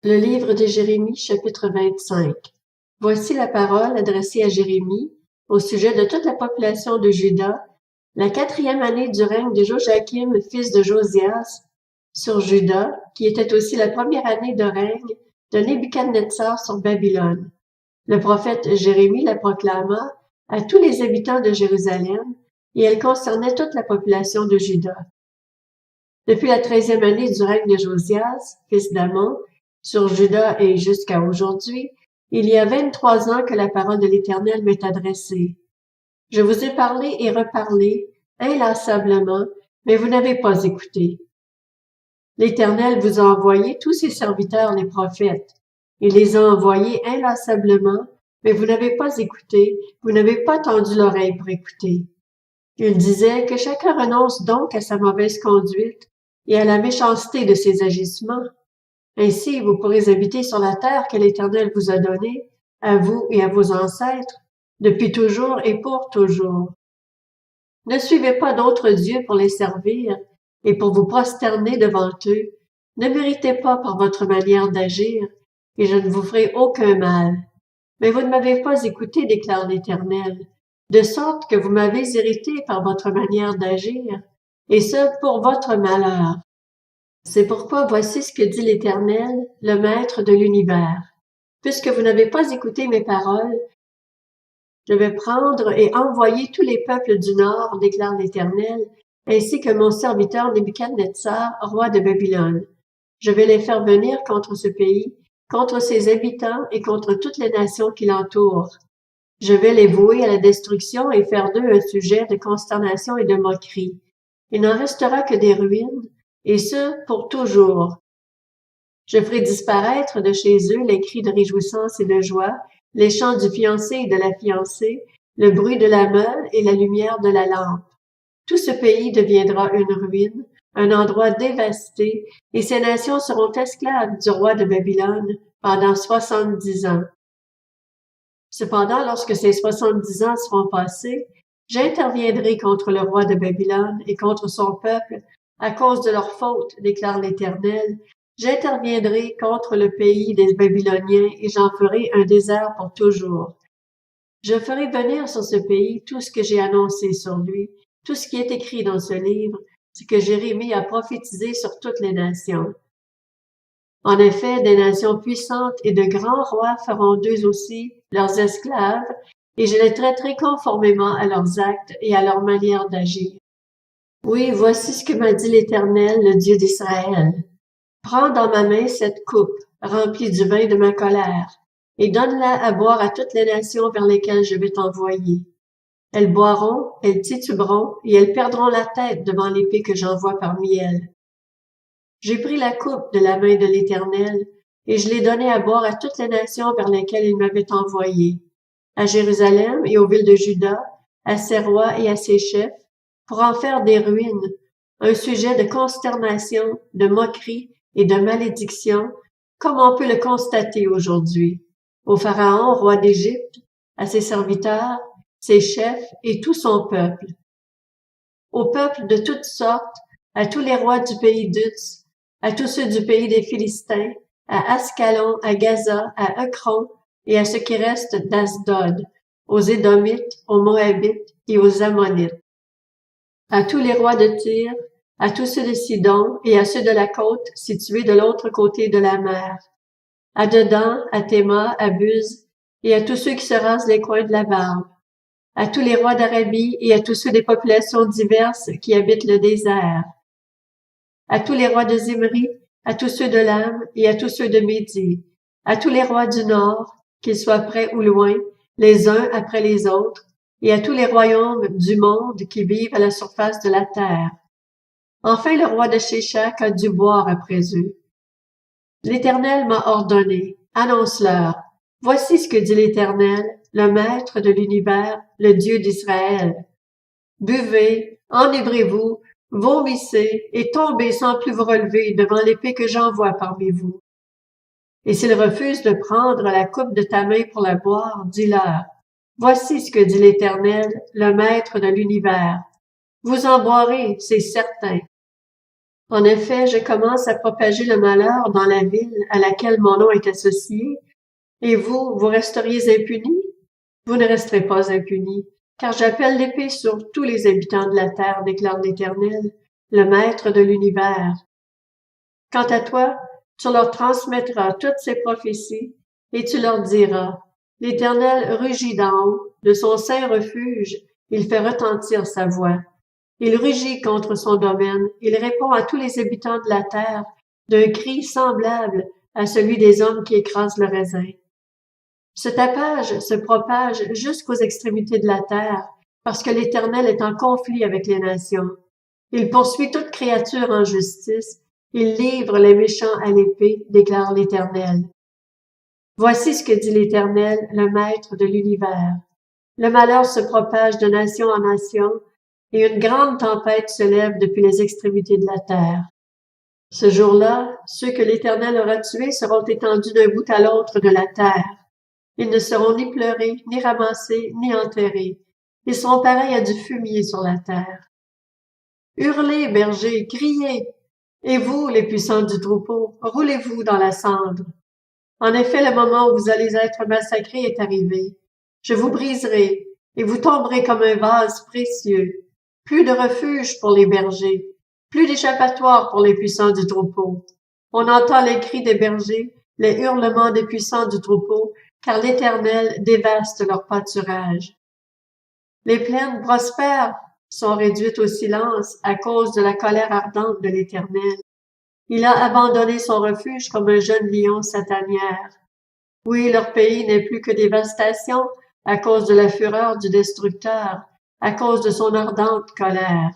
Le livre de Jérémie, chapitre 25. Voici la parole adressée à Jérémie au sujet de toute la population de Juda, la 4e année du règne de Joachim, fils de Josias, sur Juda, qui était aussi la première année de règne de Nebuchadnezzar sur Babylone. Le prophète Jérémie la proclama à tous les habitants de Jérusalem, et elle concernait toute la population de Juda. Depuis la 13e année du règne de Josias, fils d'Amon, sur Juda et jusqu'à aujourd'hui, il y a 23 ans que la parole de l'Éternel m'est adressée. Je vous ai parlé et reparlé, inlassablement, mais vous n'avez pas écouté. L'Éternel vous a envoyé tous ses serviteurs les prophètes. Il les a envoyés inlassablement, mais vous n'avez pas écouté, vous n'avez pas tendu l'oreille pour écouter. Il disait que chacun renonce donc à sa mauvaise conduite et à la méchanceté de ses agissements. Ainsi, vous pourrez habiter sur la terre que l'Éternel vous a donnée, à vous et à vos ancêtres, depuis toujours et pour toujours. Ne suivez pas d'autres dieux pour les servir et pour vous prosterner devant eux. Ne méritez pas par votre manière d'agir, et je ne vous ferai aucun mal. Mais vous ne m'avez pas écouté, déclare l'Éternel, de sorte que vous m'avez irrité par votre manière d'agir, et ce pour votre malheur. C'est pourquoi voici ce que dit l'Éternel, le Maître de l'univers. Puisque vous n'avez pas écouté mes paroles, je vais prendre et envoyer tous les peuples du Nord, déclare l'Éternel, ainsi que mon serviteur Nebuchadnezzar, roi de Babylone. Je vais les faire venir contre ce pays, contre ses habitants et contre toutes les nations qui l'entourent. Je vais les vouer à la destruction et faire d'eux un sujet de consternation et de moquerie. Il n'en restera que des ruines, et ce, pour toujours. Je ferai disparaître de chez eux les cris de réjouissance et de joie, les chants du fiancé et de la fiancée, le bruit de la meule et la lumière de la lampe. Tout ce pays deviendra une ruine, un endroit dévasté, et ces nations seront esclaves du roi de Babylone pendant 70 ans. Cependant, lorsque ces 70 ans seront passés, j'interviendrai contre le roi de Babylone et contre son peuple à cause de leurs fautes, déclare l'Éternel. J'interviendrai contre le pays des Babyloniens et j'en ferai un désert pour toujours. Je ferai venir sur ce pays tout ce que j'ai annoncé sur lui, tout ce qui est écrit dans ce livre, ce que Jérémie a prophétisé sur toutes les nations. En effet, des nations puissantes et de grands rois feront d'eux aussi leurs esclaves, et je les traiterai conformément à leurs actes et à leur manière d'agir. Oui, voici ce que m'a dit l'Éternel, le Dieu d'Israël. Prends dans ma main cette coupe, remplie du vin de ma colère, et donne-la à boire à toutes les nations vers lesquelles je vais t'envoyer. Elles boiront, elles tituberont, et elles perdront la tête devant l'épée que j'envoie parmi elles. J'ai pris la coupe de la main de l'Éternel, et je l'ai donnée à boire à toutes les nations vers lesquelles il m'avait envoyé, à Jérusalem et aux villes de Juda, à ses rois et à ses chefs, pour en faire des ruines, un sujet de consternation, de moquerie et de malédiction, comme on peut le constater aujourd'hui, au Pharaon, roi d'Égypte, à ses serviteurs, ses chefs et tout son peuple, aux peuples de toutes sortes, à tous les rois du pays d'Uz, à tous ceux du pays des Philistins, à Ascalon, à Gaza, à Ekron et à ce qui reste d'Asdod, aux Édomites, aux Moabites et aux Ammonites, à tous les rois de Tyr, à tous ceux de Sidon et à ceux de la côte située de l'autre côté de la mer, à Dedan, à Théma, à Buz et à tous ceux qui se rasent les coins de la barbe, à tous les rois d'Arabie et à tous ceux des populations diverses qui habitent le désert, à tous les rois de Zimri, à tous ceux de Lam et à tous ceux de Médie, à tous les rois du Nord, qu'ils soient près ou loin, les uns après les autres, et à tous les royaumes du monde qui vivent à la surface de la terre. Enfin le roi de Sheshak a dû boire après eux. L'Éternel m'a ordonné, annonce-leur, voici ce que dit l'Éternel, le Maître de l'univers, le Dieu d'Israël. Buvez, enivrez-vous, vomissez et tombez sans plus vous relever devant l'épée que j'envoie parmi vous. Et s'ils refusent de prendre la coupe de ta main pour la boire, dis-leur, voici ce que dit l'Éternel, le Maître de l'univers. Vous en boirez, c'est certain. En effet, je commence à propager le malheur dans la ville à laquelle mon nom est associé, et vous resteriez impunis? Vous ne resterez pas impunis, car j'appelle l'épée sur tous les habitants de la terre, déclare l'Éternel, le Maître de l'univers. Quant à toi, tu leur transmettras toutes ces prophéties, et tu leur diras, l'Éternel rugit d'en haut, de son saint refuge, il fait retentir sa voix. Il rugit contre son domaine, il répond à tous les habitants de la terre d'un cri semblable à celui des hommes qui écrasent le raisin. Ce tapage se propage jusqu'aux extrémités de la terre, parce que l'Éternel est en conflit avec les nations. Il poursuit toute créature en justice, il livre les méchants à l'épée, déclare l'Éternel. Voici ce que dit l'Éternel, le Maître de l'univers. Le malheur se propage de nation en nation, et une grande tempête se lève depuis les extrémités de la terre. Ce jour-là, ceux que l'Éternel aura tués seront étendus d'un bout à l'autre de la terre. Ils ne seront ni pleurés, ni ramassés, ni enterrés. Ils seront pareils à du fumier sur la terre. Hurlez, bergers, criez, et vous, les puissants du troupeau, roulez-vous dans la cendre. En effet, le moment où vous allez être massacrés est arrivé. Je vous briserai, et vous tomberez comme un vase précieux. Plus de refuge pour les bergers, plus d'échappatoire pour les puissants du troupeau. On entend les cris des bergers, les hurlements des puissants du troupeau, car l'Éternel dévaste leur pâturage. Les plaines prospères sont réduites au silence à cause de la colère ardente de l'Éternel. Il a abandonné son refuge comme un jeune lion sa tanière. Oui, leur pays n'est plus que dévastation à cause de la fureur du destructeur, à cause de son ardente colère.